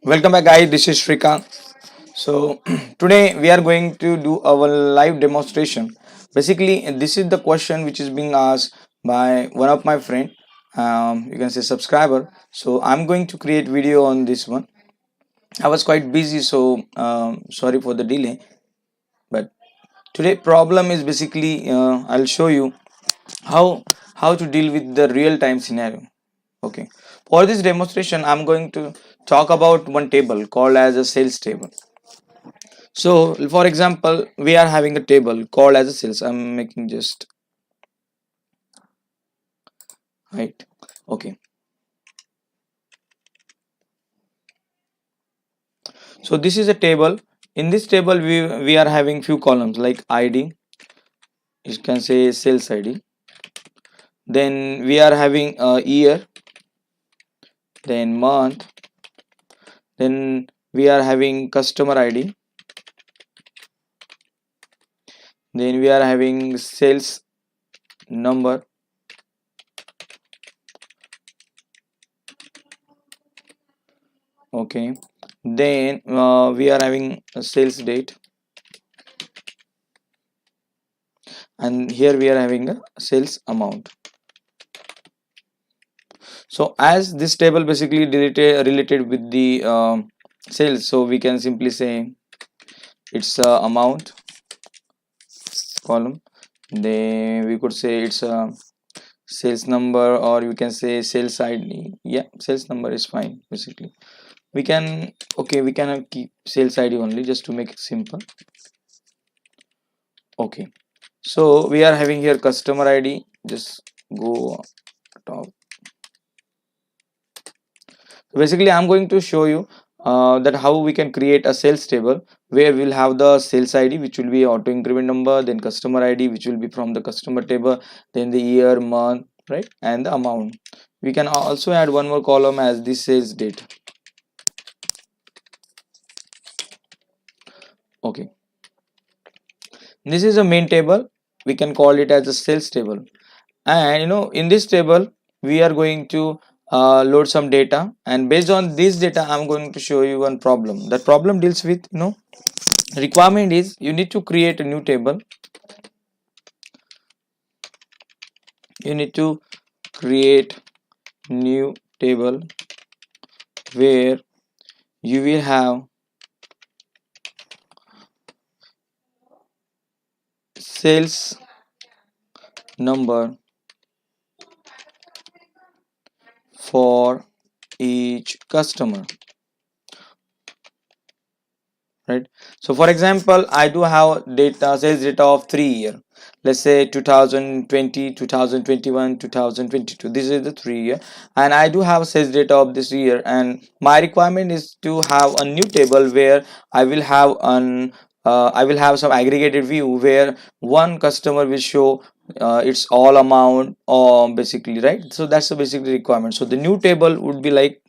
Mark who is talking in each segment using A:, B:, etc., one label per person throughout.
A: Welcome back, guys. This is Shrikant. So today we are going to do our live demonstration. Basically, this is the question which is being asked by one of my friend. You can say subscriber. So I'm going to create video on this one. I was quite busy, so sorry for the delay. But today problem is basically I'll show you how how to deal with the real time scenario. Okay. For this demonstration, I'm going to talk about one table called as a sales table. So for example, we are having a table called as a sales. I'm making just right. Okay. So this is a table. In this table, we are having few columns like ID. You can say sales ID. Then we are having a year. Then month. Then we are having customer ID. Then we are having sales number. Okay. Then we are having a sales date, and here we are having a sales amount. So as this table basically related with the sales, so we can simply say it's a amount column. Then we could say it's a sales number, or we can say sales ID. Yeah, sales number is fine. Basically we can, okay, we can keep sales ID only just to make it simple. Okay, so we are having here customer ID. Just go top. Basically I'm going to show you that how we can create a sales table where we'll have the sales ID, which will be auto increment number, then customer ID, which will be from the customer table, then the year, month, right, and the amount. We can also add one more column as the sales date. Okay, this is a main table. We can call it as a sales table, and in this table we are going to load some data, and based on this data I'm going to show you one problem. That problem deals with, requirement is you need to create a new table. You need to create new table where you will have sales number for each customer, right? So for example, I do have data, sales data of 3 year. Let's say 2020, 2021, 2022. This is the 3 year, and I do have sales data of this year, and my requirement is to have a new table where I will have an I will have some aggregated view where one customer will show its all amount, or basically, right? So that's the basic requirement. So the new table would be like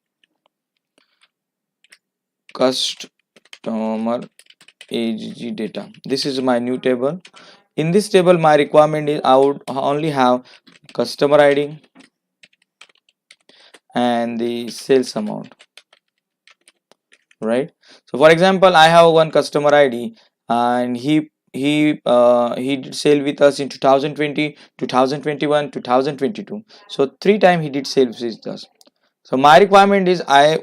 A: customer AGG data. This is my new table. In this table, my requirement is I would only have customer ID and the sales amount, right? So for example, I have one customer ID, and he did sale with us in 2020, 2021, 2022. So 3 times he did sales with us. So my requirement is I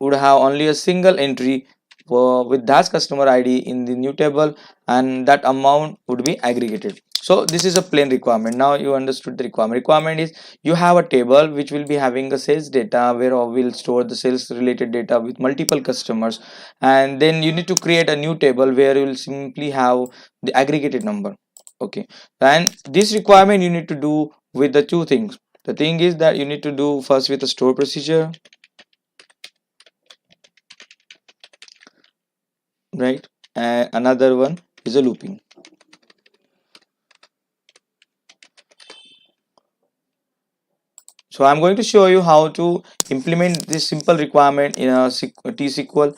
A: would have only a single entry with that customer ID in the new table, and that amount would be aggregated. So this is a plain requirement. Now you understood the requirement is you have a table which will be having a sales data where we'll store the sales related data with multiple customers, and then you need to create a new table where you will simply have the aggregated number. Okay, and this requirement you need to do with the two things. The thing is that you need to do first with a store procedure, right, and another one is a looping. So I'm going to show you how to implement this simple requirement in a T-SQL,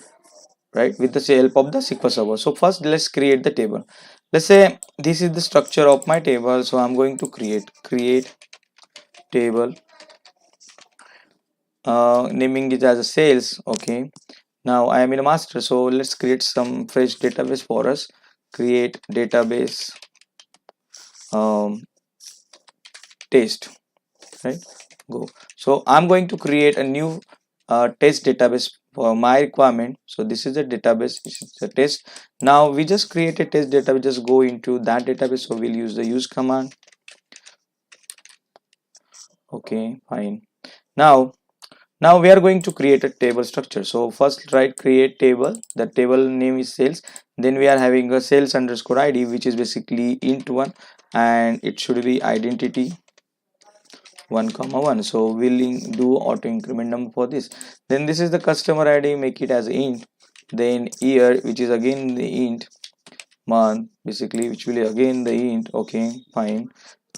A: right, with the help of the SQL server. So first let's create the table. Let's say this is the structure of my table. So I'm going to create table, naming it as a sales. Okay, Now I am in a master, so let's create some fresh database for us. Create database um, test, right? Go. So I'm going to create a new test database for my requirement. So this is the database, this is the test. Now we just create a test database, just go into that database. So we'll use the use command. Okay, fine. Now we are going to create a table structure. So first write create table. The table name is sales. Then we are having a sales underscore id, which is basically int one, and it should be identity 1 comma 1. So we'll do auto increment number for this. Then this is the customer id, make it as int. Then year, which is again the int. Month, basically, which will be again the int. Okay, fine.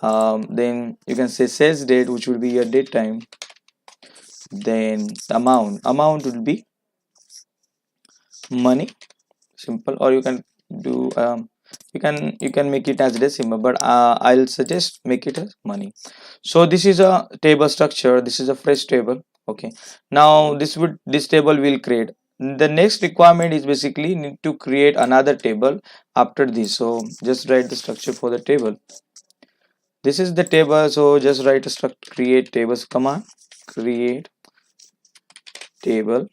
A: Then you can say sales date, which will be your date time. Then amount will be money, simple. Or you can do you can make it as decimal, but I'll suggest make it as money. So this is a table structure, this is a fresh table. Okay, now this table will create. The next requirement is basically need to create another table after this. So just write the structure for the table. This is the table, so just write a struct create tables command. Create table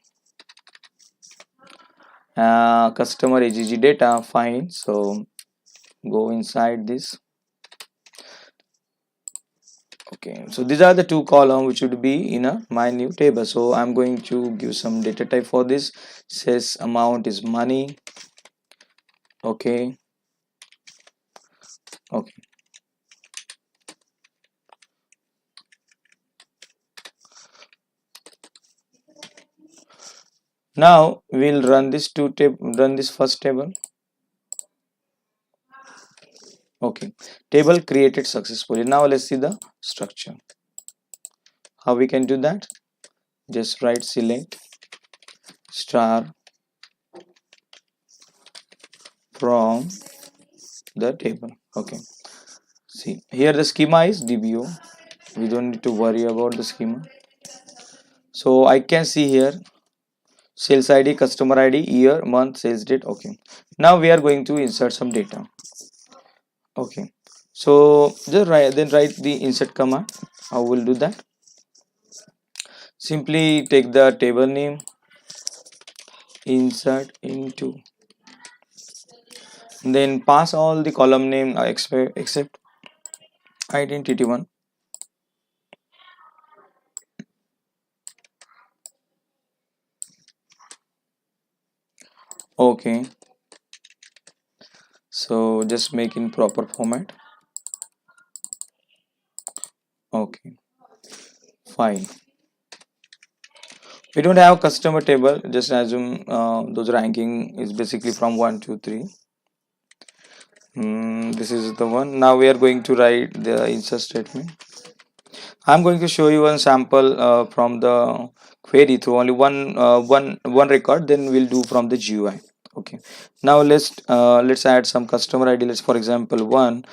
A: customer agg data, fine. So go inside this. Okay, so these are the two columns which would be in a my new table. So I'm going to give some data type for this. Says amount is money. Okay, okay. Now we'll run this run this first table. Okay, table created successfully. Now let's see the structure. How we can do that? Just write select star from the table. Okay, see here the schema is dbo. We don't need to worry about the schema. So I can see here sales id, customer id, year, month, sales date. Okay, now we are going to insert some data. Okay, so just write the insert command. How we'll do that? Simply take the table name, insert into, then pass all the column name except identity one. Okay, so just make in proper format. Okay, fine. We don't have customer table, just assume those ranking is basically from 1 to 3. This is the one. Now we are going to write the insert statement. I'm going to show you one sample from the query through only one record. Then we'll do from the GUI. Okay. Now let's add some customer ID. Let's for example one.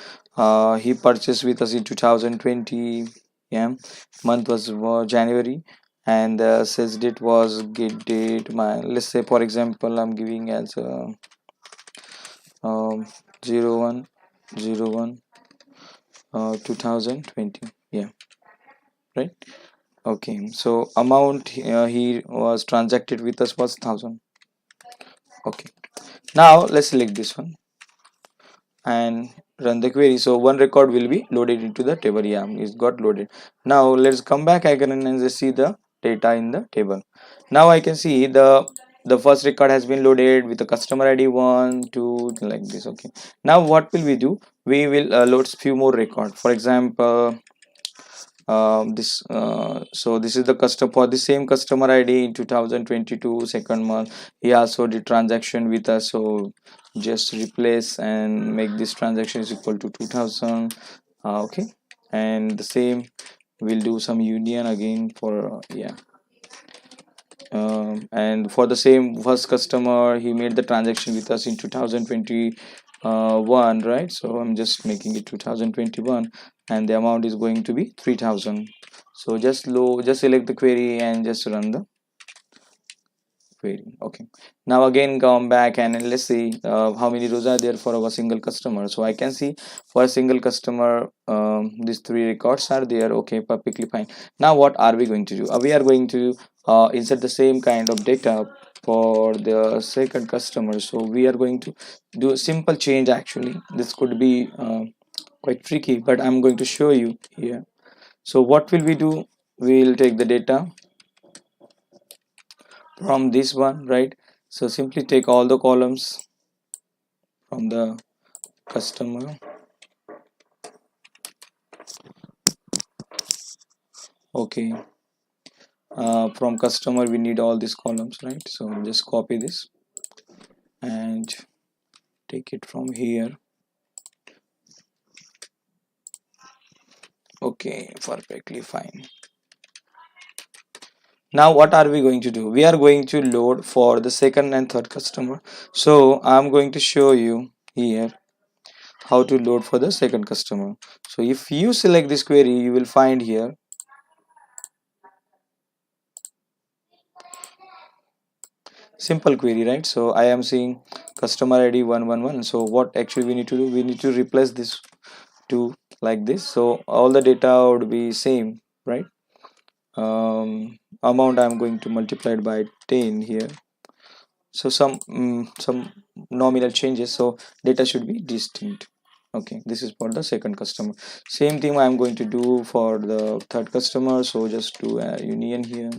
A: He purchased with us in 2020. Yeah, month was January, and the sales date was get date. My let's say for example I'm giving as 0101 2020. Yeah, right. Okay, so amount he was transacted with us was 1000. Okay, now let's select this one and run the query. So one record will be loaded into the table. Yeah, it's got loaded. Now let's come back again and just see the data in the table. Now I can see the first record has been loaded with the customer id 1 2 like this. Okay, now what will we do? We will load few more record. For example this so this is the customer for the same customer id in 2022 second month. He also did transaction with us, so just replace and make this transaction is equal to 2000. Okay, and the same we'll do some union again for yeah. And for the same first customer, he made the transaction with us in 2020 one, right? So I'm just making it 2021, and the amount is going to be 3000. So just select the query and just run the query. Okay, now again come back and then let's see how many rows are there for our single customer. So I can see for a single customer these three records are there. Okay, perfectly fine. Now what are we going to do? We are going to insert the same kind of data for the second customer. So we are going to do a simple change. Actually, this could be quite tricky, but I'm going to show you here. So what will we do? We'll take the data from this one, right? So simply take all the columns from the customer. Okay, from customer we need all these columns, right? So just copy this and take it from here. Okay, perfectly fine. Now what are we going to do? We are going to load for the second and third customer. So I'm going to show you here how to load for the second customer. So if you select this query, you will find here simple query, right? So I am seeing customer id 111. So what actually we need to do, we need to replace this to like this, so all the data would be same, right? Amount I'm going to multiply it by 10 here. So some nominal changes, so data should be distinct. Okay, this is for the second customer. Same thing I'm going to do for the third customer. So just do a union here.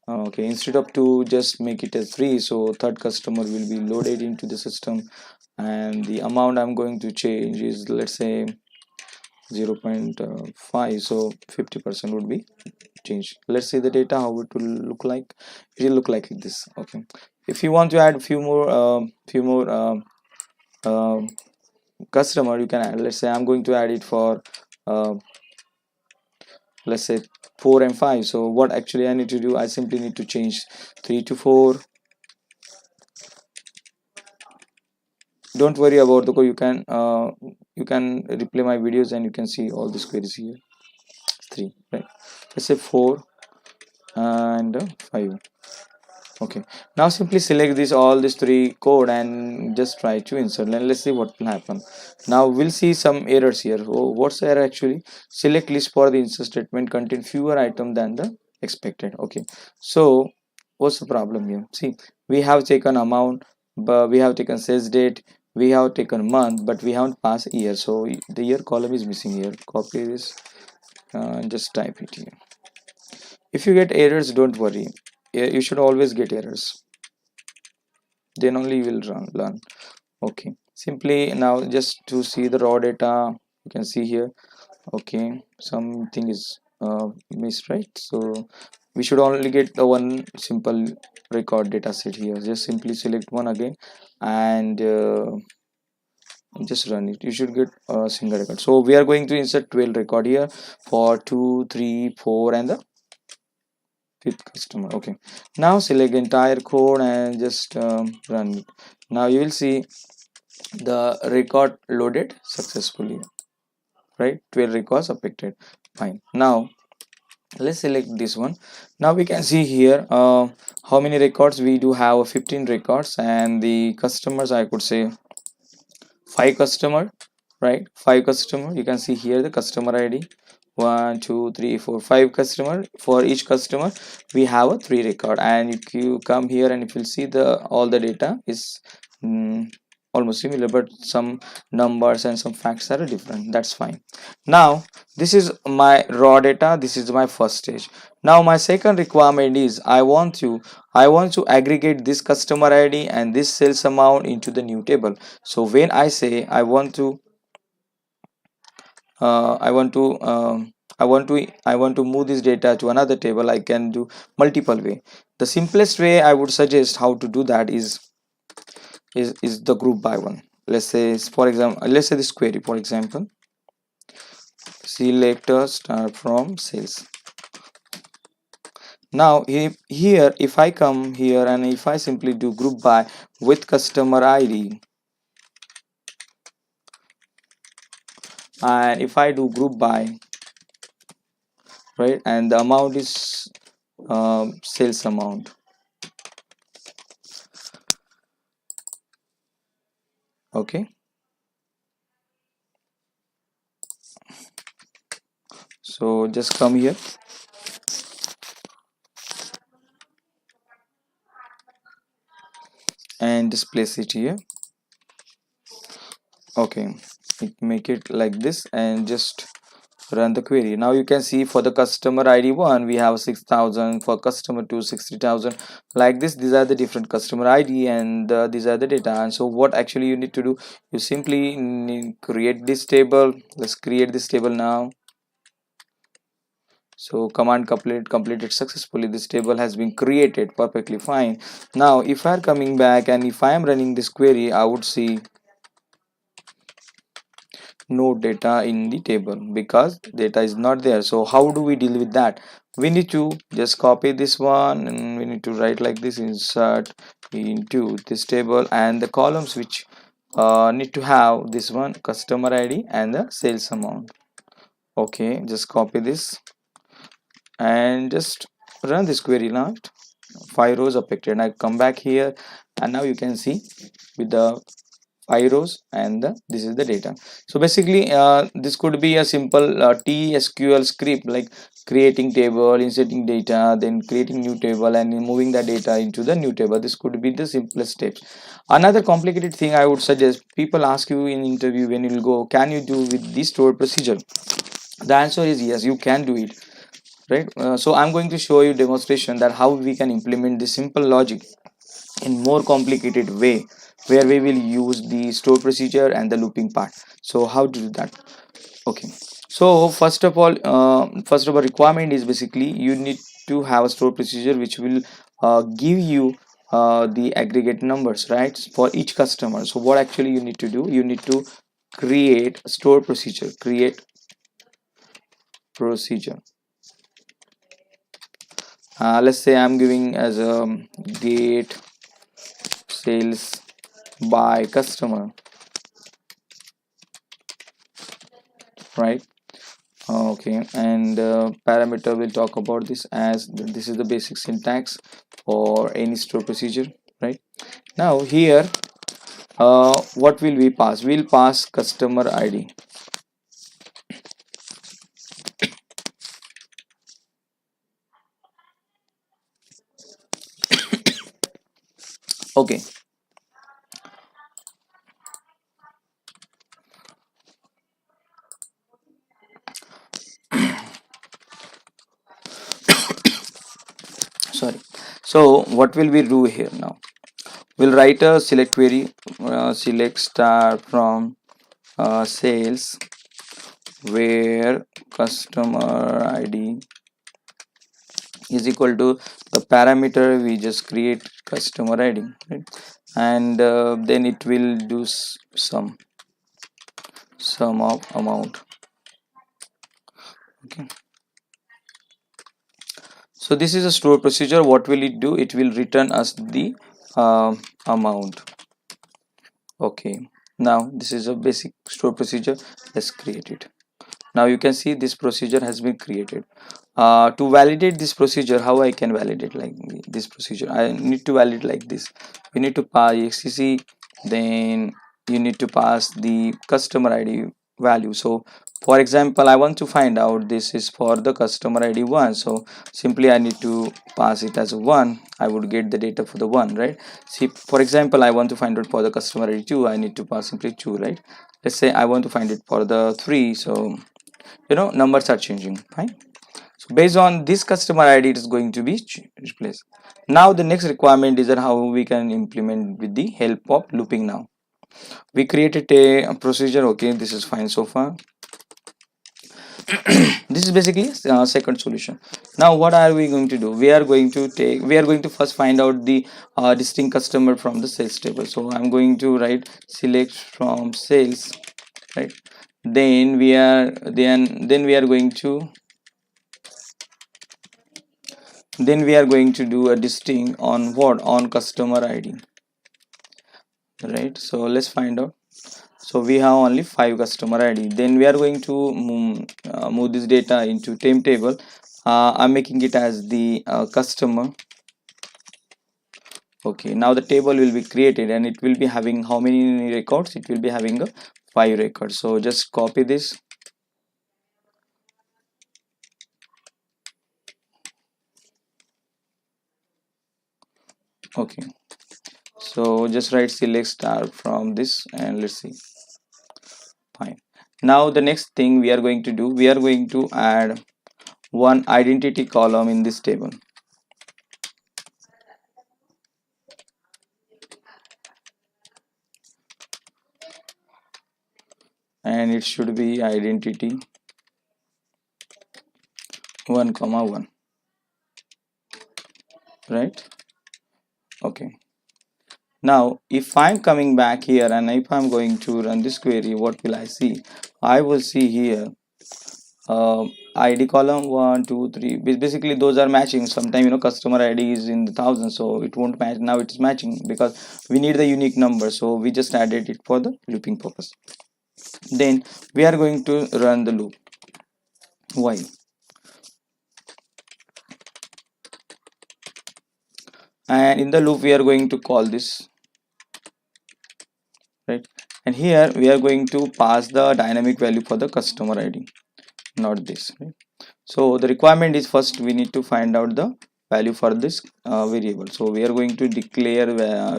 A: Okay, instead of 2, just make it as 3, so third customer will be loaded into the system, and the amount I'm going to change is, let's say, 0.5, so 50% would be changed. Let's see the data how it will look like. It will look like this. Okay, if you want to add few more customer, you can add. Let's say I'm going to add it for uh, let's say 4 and 5. So what actually I need to do, I simply need to change 3 to 4. Don't worry about the code. You can replay my videos and you can see all these queries here. 3, right? Let's say 4 and 5. Okay, now simply select this all these three code and just try to insert, and let's see what will happen. Now we'll see some errors here. Oh, what's the error actually? Select list for the insert statement contain fewer items than the expected. Okay, so what's the problem here? See, we have taken amount, but we have taken sales date, we have taken month, but we haven't passed year, so the year column is missing here. Copy this and just type it here. If you get errors, don't worry. You should always get errors, then only you will learn. Okay, simply now just to see the raw data, you can see here. Okay, something is missed, right? So we should only get the one simple record data set here. Just simply select one again and just run it. You should get a single record. So we are going to insert 12 record here for 2, 3, 4 and the fifth customer. Okay, now select entire code and just run it. Now you will see the record loaded successfully, right? 12 records affected. Fine. Now let's select this one. Now we can see here how many records we do have. 15 records, and the customers, I could say 5 customer, right? 5 customer. You can see here the customer id 1 2 3 4 5 customer. For each customer we have a 3 record, and if you come here and if you see the all the data is mm, almost similar, but some numbers and some facts are different. That's fine. Now this is my raw data, this is my first stage. Now my second requirement is I want to aggregate this customer id and this sales amount into the new table. So when I say I want to move this data to another table, I can do multiple way. The simplest way I would suggest how to do that is the group by one. Let's say, for example, let's say this query, for example, select a start from sales. Now here if I come here and if I simply do group by with customer id, and if I do group by, right, and the amount is sales amount. Okay, so just come here and just place it here. Okay, make it like this and just run the query. Now you can see for the customer ID 1 we have 6,000, for customer 2 60,000, like this. These are the different customer ID and these are the data. And so what actually you need to do, you simply create this table. Let's create this table now. So command completed successfully. This table has been created perfectly fine. Now if I am coming back and if I am running this query, I would see no data in the table because data is not there. So how do we deal with that? We need to just copy this one and we need to write like this: insert into this table, and the columns which need to have this one, customer ID and the sales amount. Okay, just copy this and just run this query. Now 5 rows affected. I come back here and now you can see with the 5 rows and this is the data. So basically this could be a simple TSQL script, like creating table, inserting data, then creating new table and moving the data into the new table. This could be the simplest steps. Another complicated thing I would suggest, people ask you in interview when you'll go, can you do with this stored procedure? The answer is yes, you can do it, right? So I'm going to show you demonstration that how we can implement this simple logic in more complicated way, where we will use the store procedure and the looping part. So how to do that? Okay, so first of all requirement is basically you need to have a store procedure which will give you the aggregate numbers, right, for each customer. So what actually you need to do, you need to create store procedure, create procedure. Let's say I'm giving as a get sales by customer, right? Okay, and parameter, we'll talk about this as this is the basic syntax for any store procedure, right? Now here what will we pass, we'll pass customer ID. Okay, sorry. So what will we do here now, we'll write a select query, select star from sales where customer ID is equal to the parameter we just create, customer ID, right? And then it will do sum of amount. Okay, so this is a store procedure. What will it do, it will return us the amount. Okay, now this is a basic store procedure. Let's create it. Now you can see this procedure has been created. To validate this procedure, how I can validate like this procedure, I need to validate like this. You need to pass xcc, then you need to pass the customer ID value. So for example, I want to find out this is for the customer ID 1, so simply I need to pass it as a 1. I would get the data for the 1, right? See, for example, I want to find out for the customer ID 2, I need to pass simply 2, right? Let's say I want to find it for the 3, so numbers are changing, fine. So based on this customer ID, it is going to be replaced. Now the next requirement is that how we can implement with the help of looping. Now we created a procedure. Okay, this is fine so far. This is basically second solution. Now what are we going to do, we are going to first find out the distinct customer from the sales table. So I'm going to write select from sales, right? Then we are going to do a distinct on what, on customer ID, right? So let's find out. So we have only 5 customer ID. Then we are going to move this data into temp table. I'm making it as the customer. Okay, now the table will be created and it will be having how many records? It will be having a 5 records. So just copy this. Okay, so just write select star from this and let's see. Fine. Now the next thing we are going to do, we are going to add one identity column in this table, and it should be identity 1 comma 1, right? Okay, now if I'm coming back here and if I'm going to run this query, what will I see? I will see here id column 1 2 3. Basically those are matching. Sometimes customer id is in the thousands, so it won't match. Now it is matching because we need the unique number, so we just added it for the looping purpose. Then we are going to run the loop while, and in the loop we are going to call this, right? And here we are going to pass the dynamic value for the customer id, not this, right? So the requirement is, first we need to find out the value for this variable. So we are going to declare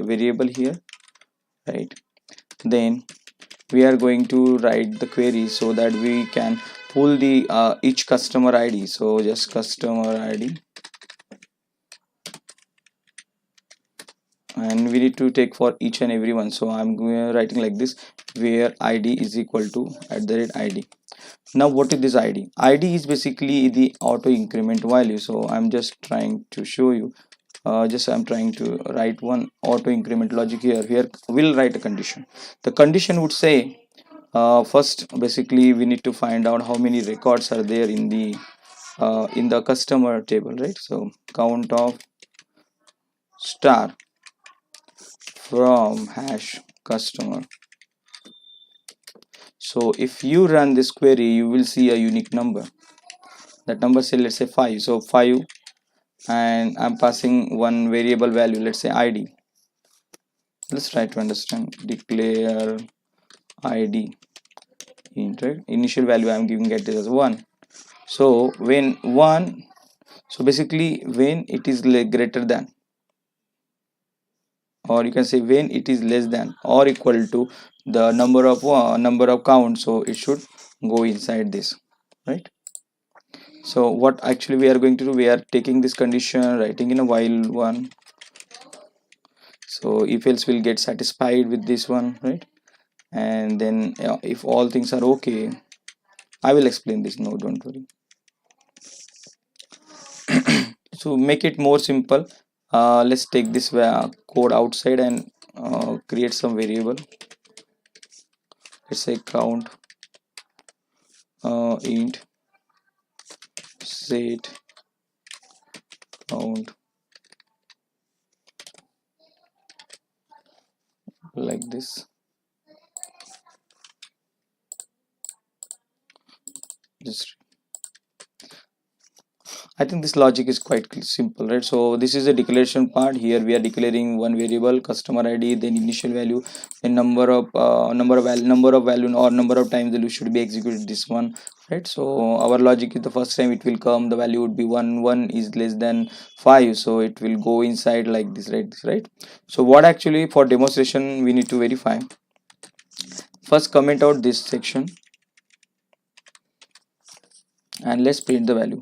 A: variable here, right? Then we are going to write the query so that we can pull the each customer id. So just customer id, and we need to take for each and every one. So I'm writing like this, where id is equal to @id. Now what is this id? Id is basically the auto increment value. So I'm just trying to show you, just I'm trying to write one auto increment logic here. Here we'll write a condition. The condition would say, first basically we need to find out how many records are there in the customer table, right? So count of star from hash customer. So if you run this query, you will see a unique number. That number, say let's say 5. So 5, and I'm passing one variable value, let's say id. Let's try to understand. Declare id int, right? Initial value I'm giving it as 1. So when 1, so basically when it is greater than, or you can say when it is less than or equal to the number of count, so it should go inside this, right? So what actually we are going to do, we are taking this condition, writing in a while one. So if else will get satisfied with this one, right? And then if all things are okay, I will explain this, no, don't worry. So make it more simple, let's take this code outside and create some variable. Let's say count int set count, like this. Just, I think this logic is quite simple, right? So this is a declaration part. Here we are declaring one variable customer id, then initial value, then number of value or number of times the loop should be executed, this one, right? So our logic is, the first time it will come, the value would be 1. 1 is less than 5, so it will go inside like this, right? So what actually, for demonstration, we need to verify. First comment out this section and let's print the value.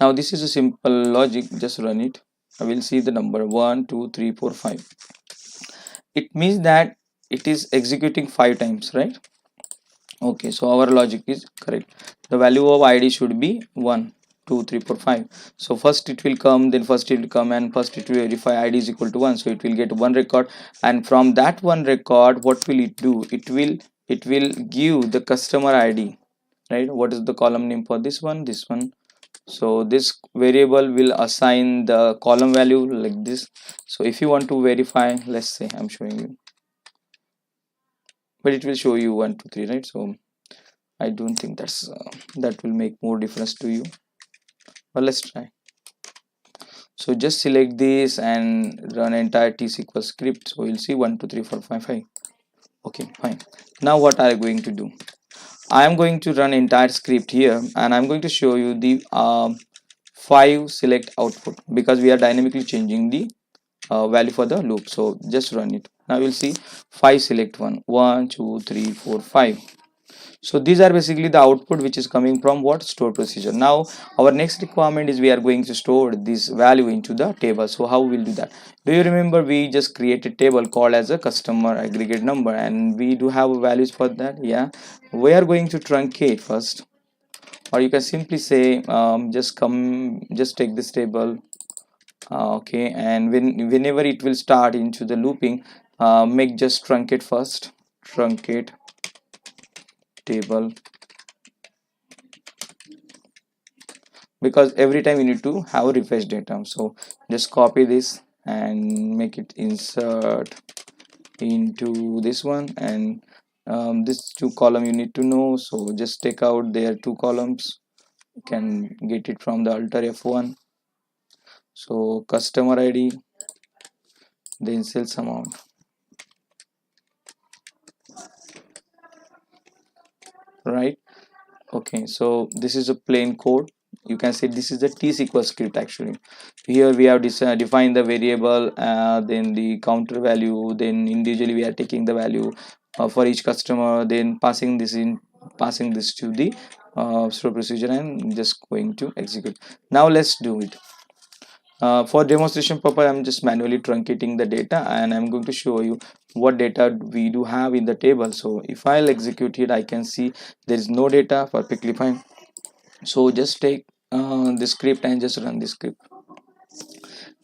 A: Now this is a simple logic, just run it. I will see the number 1 2 3 4 5. It means that it is executing 5 times, right? Okay, so our logic is correct. The value of id should be 1 2 3 4 5. So first it will come, then first it will come, and first it will verify id is equal to 1. So it will get one record, and from that one record, what will it do? It will give the customer id, right? What is the column name for this one? This one. So this variable will assign the column value like this. So if you want to verify, let's say I'm showing you, but it will show you 1 2 3, right? So I don't think that will make more difference to you, but let's try. So just select this and run entire T-SQL script. So you'll see 1 2 3 4 5 5. Okay, fine. Now what are you going to do? I am going to run entire script here, and I'm going to show you the 5 select output, because we are dynamically changing the value for the loop. So just run it. Now you'll see 5 select 1 2 3 4 5. So these are basically the output which is coming from what store procedure. Now our next requirement is we are going to store this value into the table. So how we'll do that? Do you remember we just created table called as a customer aggregate number, and we do have values for that? Yeah, we are going to truncate first, or you can simply say just take this table. Okay, and whenever it will start into the looping, make just truncate first, truncate table, because every time you need to have a refresh data. So just copy this and make it insert into this one, and this two column you need to know. So just take out their two columns. You can get it from the alter F1. So customer ID, then sales amount, right? Okay, so this is a plain code. You can say this is the T-SQL script actually. Here we have defined the variable, then the counter value, then individually we are taking the value for each customer, then passing this to the store procedure, and just going to execute. Now let's do it. For demonstration purpose, I'm just manually truncating the data, and I'm going to show you what data we do have in the table. So if I'll execute it, I can see there is no data. Perfectly fine. So just take the script and just run the script.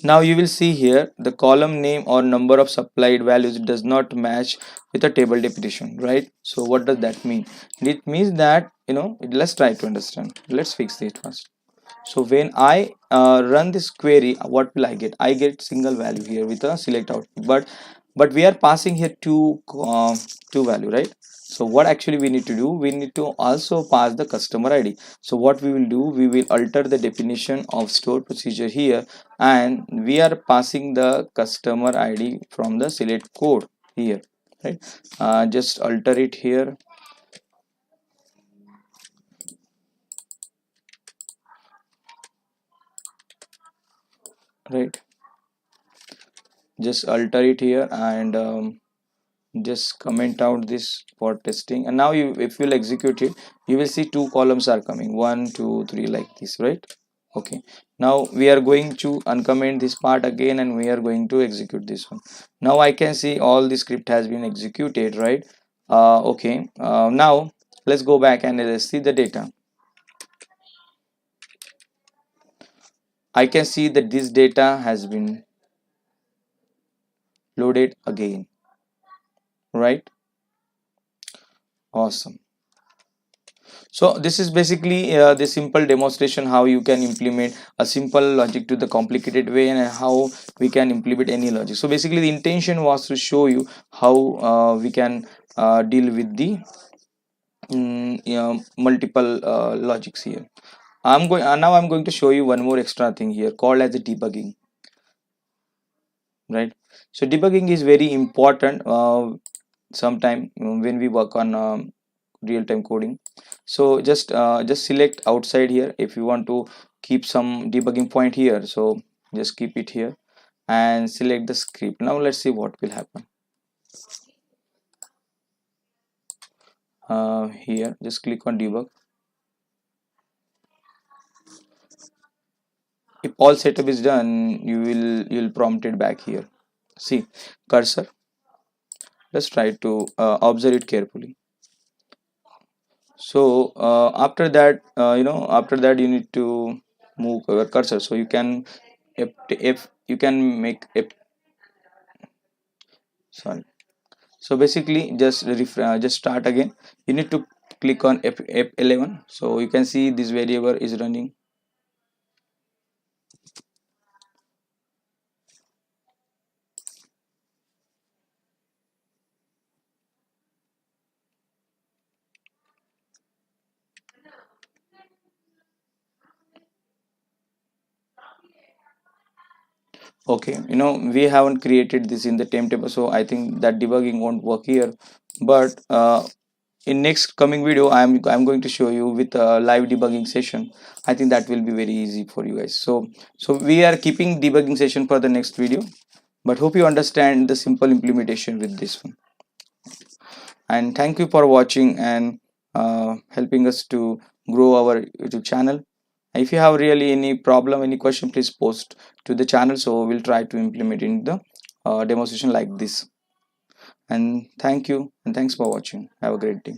A: Now you will see here the column name or number of supplied values does not match with the table definition, right? So what does that mean? It means that, let's try to understand. Let's fix it first. So when I run this query, what will I get? I get single value here with a select output, but we are passing here two value, right? So what actually we need to do, we need to also pass the customer ID. So what we will do, we will alter the definition of store procedure here, and we are passing the customer ID from the select code here, right? Just alter it here, right? Just alter it here, and just comment out this for testing. And now you, if you'll execute it, you will see two columns are coming, 1 2 3, like this, right? Okay, now we are going to uncomment this part again, and we are going to execute this one. Now I can see all the script has been executed, right? Okay, now let's go back and let's see the data. I can see that this data has been loaded again, right? Awesome. So this is basically the simple demonstration how you can implement a simple logic to the complicated way, and how we can implement any logic. So basically the intention was to show you how we can deal with the multiple logics here. I'm going to show you one more extra thing here called as the debugging, right? So debugging is very important sometime when we work on real-time coding. So just select outside here if you want to keep some debugging point here. So just keep it here and select the script. Now let's see what will happen. Here just click on debug. If all setup is done, you'll prompt it back here. See cursor. Let's try to observe it carefully. So after that you need to move your cursor, so you can, if you can make a, sorry. So basically just start again. You need to click on F11, so you can see this variable is running. Okay, we haven't created this in the timetable, so I think that debugging won't work here. But in next coming video, I'm going to show you with a live debugging session. I think that will be very easy for you guys. So we are keeping debugging session for the next video, but hope you understand the simple implementation with this one. And thank you for watching and helping us to grow our YouTube channel. If you have really any problem, any question, please post to the channel, so we'll try to implement in the demonstration like this. And thank you, and thanks for watching. Have a great day.